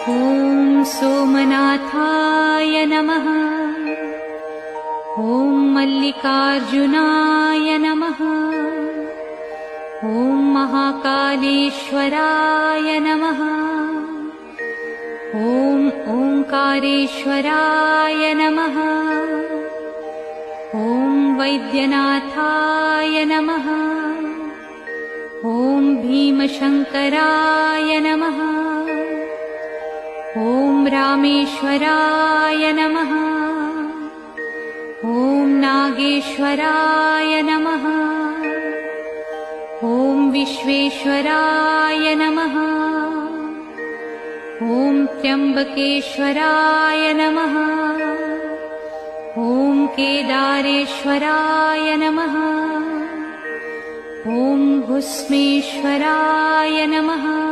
ॐ सोमनाथाय नमः। ॐ मल्लिकार्जुनाय नमः। ॐ महाकालेश्वराय नमः। ॐ ओंकारेश्वराय नमः। ॐ वैद्यनाथाय नमः। ॐ भीमशंकराय नमः। ॐ रामेश्वराय नमः। ॐ नागेश्वराय नमः। ॐ विश्वेश्वराय नमः। ॐ त्र्यंबकेश्वराय नमः। ॐ केदारेश्वराय नमः। ॐ भुस्मेश्वराय नमः।